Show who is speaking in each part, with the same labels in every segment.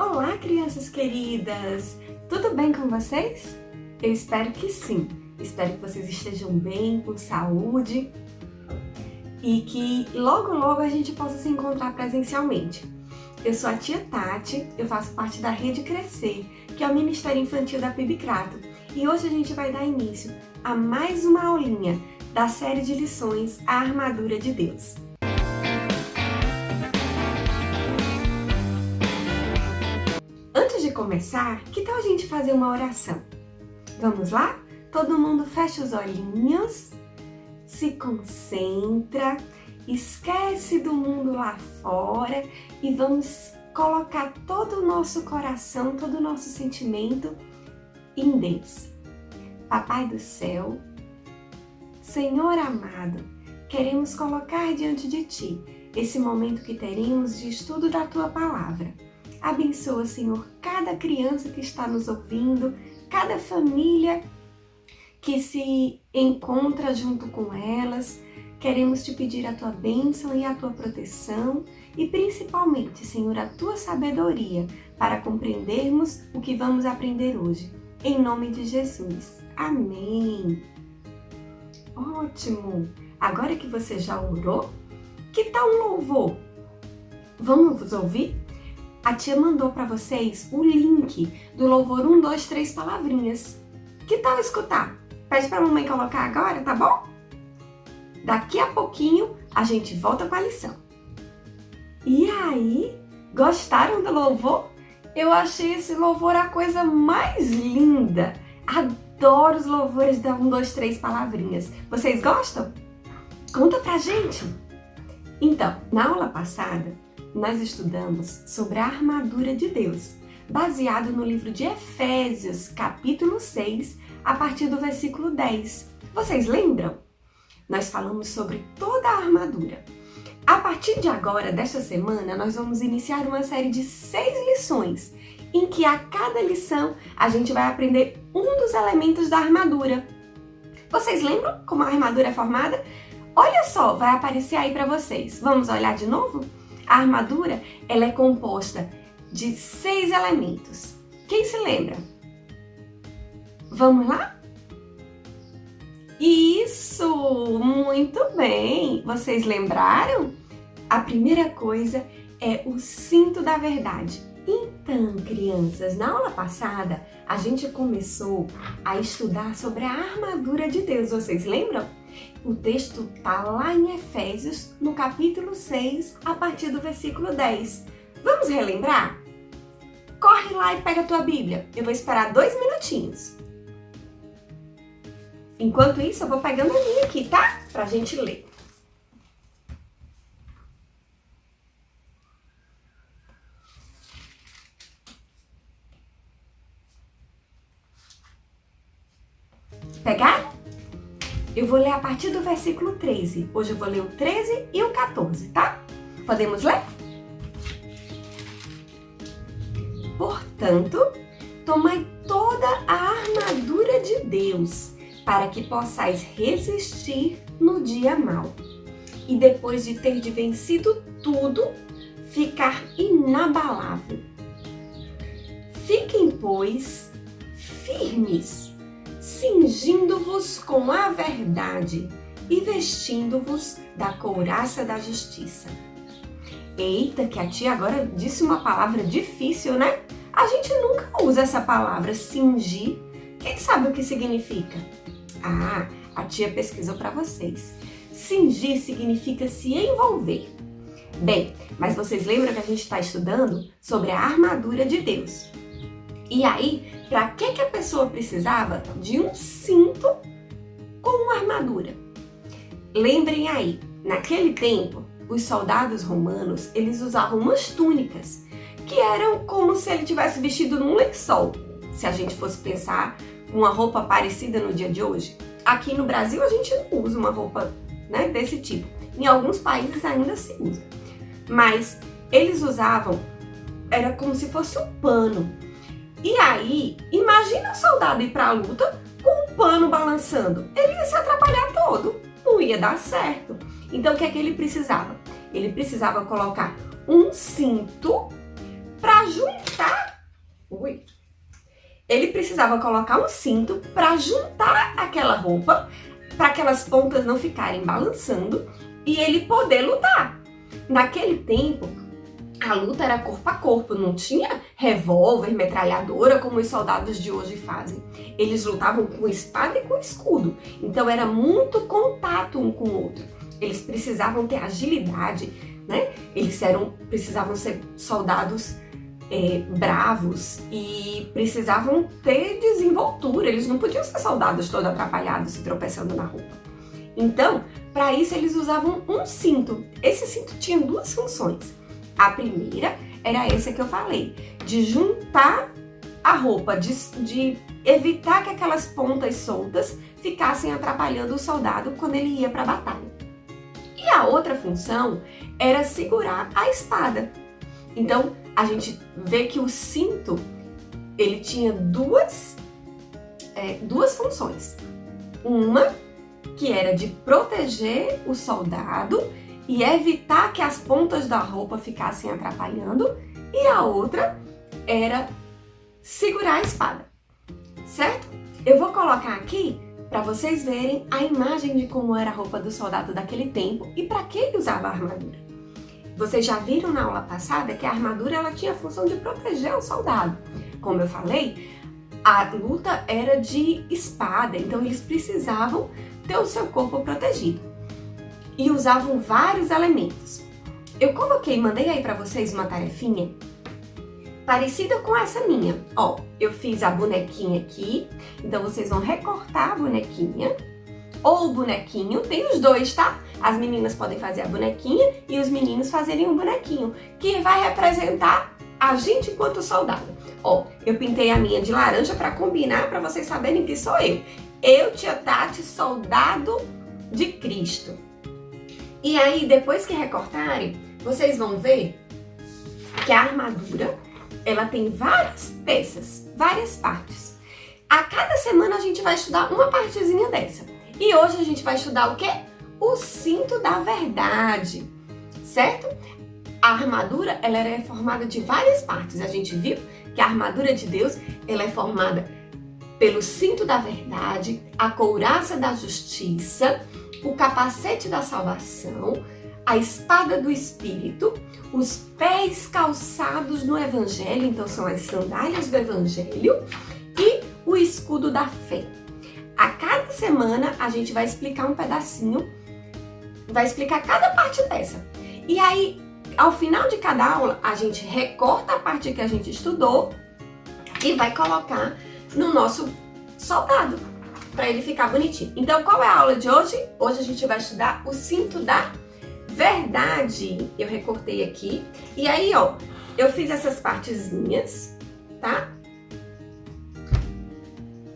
Speaker 1: Olá, crianças queridas! Tudo bem com vocês? Eu espero que sim. Espero que vocês estejam bem, com saúde e que logo a gente possa se encontrar presencialmente. Eu sou a tia Tati, eu faço parte da Rede Crescer, que é o Ministério Infantil da PIB Crato, e hoje a gente vai dar início a mais uma aulinha da série de lições A Armadura de Deus. Antes de começar, que tal a gente fazer uma oração? Vamos lá? Todo mundo fecha os olhinhos, se concentra, esquece do mundo lá fora e vamos colocar todo o nosso coração, todo o nosso sentimento em Deus. Papai do céu, Senhor amado, queremos colocar diante de Ti esse momento que teremos de estudo da Tua Palavra. Abençoa, Senhor, cada criança que está nos ouvindo, cada família que se encontra junto com elas. Queremos Te pedir a Tua bênção e a Tua proteção e principalmente, Senhor, a Tua sabedoria para compreendermos o que vamos aprender hoje. Em nome de Jesus. Amém. Ótimo! Agora que você já orou, que tal um louvor? Vamos ouvir? A tia mandou para vocês o link do louvor 1, 2, 3 palavrinhas. Que tal escutar? Pede para a mamãe colocar agora, tá bom? Daqui a pouquinho a gente volta com a lição. E aí, gostaram do louvor? Eu achei esse louvor a coisa mais linda. Adoro os louvores da 1, 2, 3 palavrinhas. Vocês gostam? Conta pra gente! Então, na aula passada, nós estudamos sobre a armadura de Deus, baseado no livro de Efésios, capítulo 6, a partir do versículo 10. Vocês lembram? Nós falamos sobre toda a armadura. A partir de agora, desta semana, nós vamos iniciar uma série de 6 lições, em que a cada lição a gente vai aprender um dos elementos da armadura. Vocês lembram como a armadura é formada? Olha só, vai aparecer aí para vocês. Vamos olhar de novo? A armadura, ela é composta de 6 elementos. Quem se lembra? Vamos lá? Isso! Muito bem! Vocês lembraram? A primeira coisa é o cinto da verdade. Então, crianças, na aula passada, a gente começou a estudar sobre a armadura de Deus. Vocês lembram? O texto está lá em Efésios, no capítulo 6, a partir do versículo 10. Vamos relembrar? Corre lá e pega a tua Bíblia. Eu vou esperar 2 minutinhos. Enquanto isso, eu vou pegando a minha aqui, tá? Pra gente ler. Pegaram? Eu vou ler a partir do versículo 13. Hoje eu vou ler o 13 e o 14, tá? Podemos ler? Portanto, tomai toda a armadura de Deus, para que possais resistir no dia mau. E depois de ter vencido tudo, ficar inabalável. Fiquem, pois, firmes, cingindo-vos com a verdade e vestindo-vos da couraça da justiça. Eita, que a tia agora disse uma palavra difícil, né? A gente nunca usa essa palavra, cingir. Quem sabe o que significa? Ah, a tia pesquisou para vocês. Cingir significa se envolver. Bem, mas vocês lembram que a gente está estudando sobre a armadura de Deus. E aí, para que a pessoa precisava de um cinto com uma armadura? Lembrem aí, naquele tempo, os soldados romanos, eles usavam umas túnicas, que eram como se ele tivesse vestido num lençol, se a gente fosse pensar uma roupa parecida no dia de hoje. Aqui no Brasil, a gente não usa uma roupa, né, desse tipo. Em alguns países ainda se usa. Mas eles usavam, era como se fosse um pano. E aí, imagina o soldado ir para a luta com um pano balançando. Ele ia se atrapalhar todo, não ia dar certo. Então, o que é que ele precisava? Ele precisava colocar um cinto para juntar, ele precisava colocar um cinto para juntar aquela roupa, para aquelas pontas não ficarem balançando e ele poder lutar. Naquele tempo, a luta era corpo a corpo, não tinha revólver, metralhadora como os soldados de hoje fazem. Eles lutavam com espada e com escudo, então era muito contato um com o outro. Eles precisavam ter agilidade, né? Precisavam ser soldados bravos e precisavam ter desenvoltura. Eles não podiam ser soldados todos atrapalhados e tropeçando na roupa. Então, para isso eles usavam um cinto. Esse cinto tinha duas funções. A primeira era essa que eu falei, de juntar a roupa, de evitar que aquelas pontas soltas ficassem atrapalhando o soldado quando ele ia para a batalha. E a outra função era segurar a espada. Então, a gente vê que o cinto, ele tinha duas funções. Uma que era de proteger o soldado e evitar que as pontas da roupa ficassem atrapalhando, e a outra era segurar a espada, certo? Eu vou colocar aqui para vocês verem a imagem de como era a roupa do soldado daquele tempo e para que ele usava a armadura. Vocês já viram na aula passada que a armadura ela tinha a função de proteger o soldado. Como eu falei, a luta era de espada, então eles precisavam ter o seu corpo protegido. E usavam vários elementos. Eu mandei aí para vocês uma tarefinha parecida com essa minha. Ó, eu fiz a bonequinha aqui, então vocês vão recortar a bonequinha ou o bonequinho, tem os dois, tá? As meninas podem fazer a bonequinha e os meninos fazerem um bonequinho, que vai representar a gente enquanto soldado. Ó, eu pintei a minha de laranja para combinar, para vocês saberem que sou eu. Eu, tia Tati, soldado de Cristo. E aí, depois que recortarem, vocês vão ver que a armadura, ela tem várias peças, várias partes. A cada semana a gente vai estudar uma partezinha dessa. E hoje a gente vai estudar o quê? O cinto da verdade, certo? A armadura, ela é formada de várias partes. A gente viu que a armadura de Deus, ela é formada pelo cinto da verdade, a couraça da justiça, o capacete da salvação, a espada do Espírito, os pés calçados no Evangelho, então são as sandálias do Evangelho, e o escudo da fé. A cada semana a gente vai explicar um pedacinho, vai explicar cada parte dessa. E aí, ao final de cada aula, a gente recorta a parte que a gente estudou e vai colocar no nosso soldado, para ele ficar bonitinho. Então, qual é a aula de hoje? Hoje a gente vai estudar o cinto da verdade. Eu recortei aqui. E aí, ó, eu fiz essas partezinhas, tá?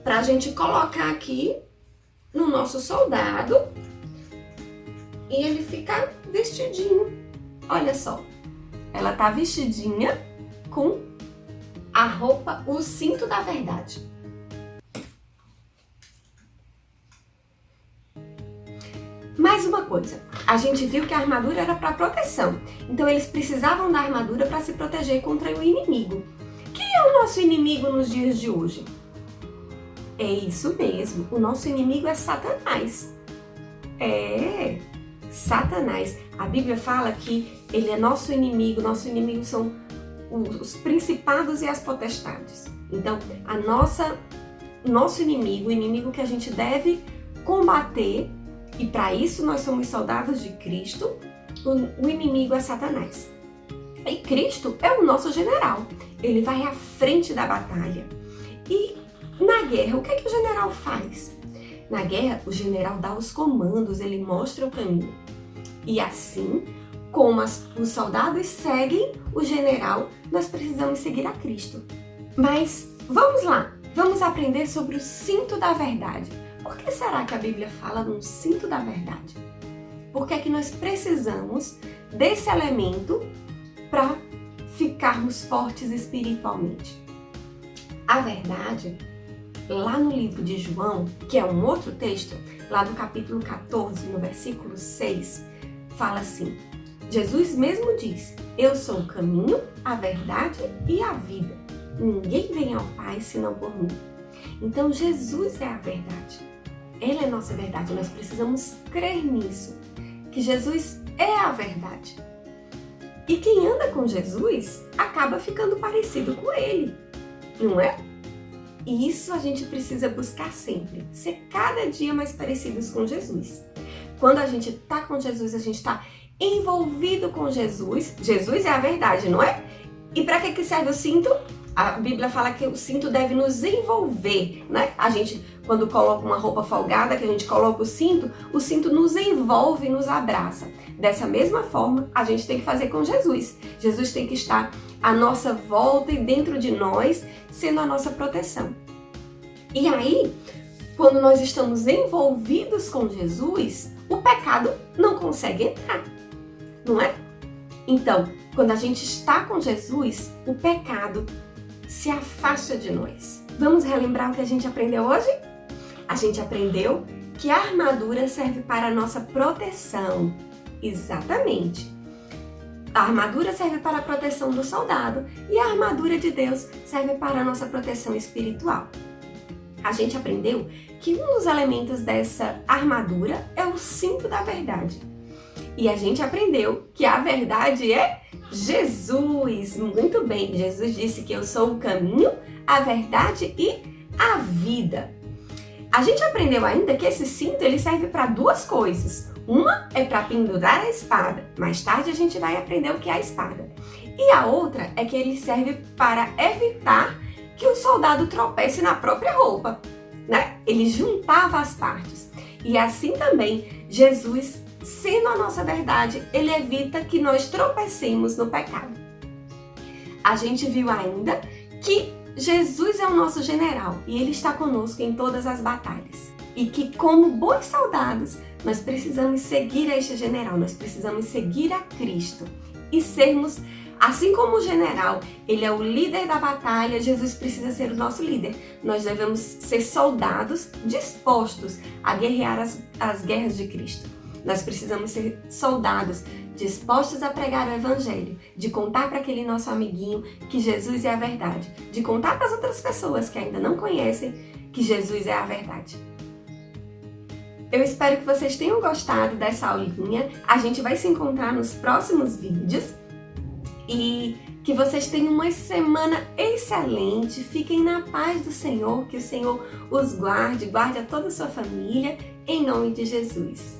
Speaker 1: Pra gente colocar aqui no nosso soldado e ele ficar vestidinho. Olha só, ela tá vestidinha com a roupa, o cinto da verdade. Mais uma coisa, a gente viu que a armadura era para proteção, então eles precisavam da armadura para se proteger contra o inimigo. Quem é o nosso inimigo nos dias de hoje? É isso mesmo, o nosso inimigo é Satanás. É, Satanás. A Bíblia fala que ele é nosso inimigo são os principados e as potestades. Então, nosso inimigo, o inimigo que a gente deve combater, e para isso nós somos soldados de Cristo, o inimigo é Satanás. E Cristo é o nosso general, ele vai à frente da batalha. E na guerra, o que é que o general faz? Na guerra, o general dá os comandos, ele mostra o caminho. E assim, como os soldados seguem o general, nós precisamos seguir a Cristo. Mas vamos lá, vamos aprender sobre o cinto da verdade. Por que será que a Bíblia fala num cinto da verdade? Por que é que nós precisamos desse elemento para ficarmos fortes espiritualmente? A verdade, lá no livro de João, que é um outro texto, lá no capítulo 14, no versículo 6, fala assim: Jesus mesmo diz: eu sou o caminho, a verdade e a vida. Ninguém vem ao Pai senão por mim. Então Jesus é a verdade. Ele é a nossa verdade. Nós precisamos crer nisso, que Jesus é a verdade. E quem anda com Jesus acaba ficando parecido com ele, não é? E isso a gente precisa buscar sempre, ser cada dia mais parecidos com Jesus. Quando a gente está com Jesus, a gente está envolvido com Jesus. Jesus é a verdade, não é? E para que serve o cinto? A Bíblia fala que o cinto deve nos envolver, né? A gente, quando coloca uma roupa folgada, que a gente coloca o cinto nos envolve, nos abraça. Dessa mesma forma, a gente tem que fazer com Jesus. Jesus tem que estar à nossa volta e dentro de nós, sendo a nossa proteção. E aí, quando nós estamos envolvidos com Jesus, o pecado não consegue entrar, não é? Então, quando a gente está com Jesus, o pecado se afasta de nós. Vamos relembrar o que a gente aprendeu hoje? A gente aprendeu que a armadura serve para a nossa proteção. Exatamente. A armadura serve para a proteção do soldado e a armadura de Deus serve para a nossa proteção espiritual. A gente aprendeu que um dos elementos dessa armadura é o cinto da verdade. E a gente aprendeu que a verdade é Jesus. Muito bem, Jesus disse que eu sou o caminho, a verdade e a vida. A gente aprendeu ainda que esse cinto ele serve para duas coisas. Uma é para pendurar a espada. Mais tarde a gente vai aprender o que é a espada. E a outra é que ele serve para evitar que o soldado tropece na própria roupa, né? Ele juntava as partes. E assim também, Jesus, sendo a nossa verdade, ele evita que nós tropecemos no pecado. A gente viu ainda que Jesus é o nosso general e ele está conosco em todas as batalhas. E que, como bons soldados, nós precisamos seguir a este general, nós precisamos seguir a Cristo e sermos, assim como o general, ele é o líder da batalha, Jesus precisa ser o nosso líder. Nós devemos ser soldados dispostos a guerrear as guerras de Cristo. Nós precisamos ser soldados dispostos a pregar o evangelho, de contar para aquele nosso amiguinho que Jesus é a verdade, de contar para as outras pessoas que ainda não conhecem que Jesus é a verdade. Eu espero que vocês tenham gostado dessa aulinha. A gente vai se encontrar nos próximos vídeos e que vocês tenham uma semana excelente. Fiquem na paz do Senhor, que o Senhor os guarde, guarde a toda a sua família, em nome de Jesus.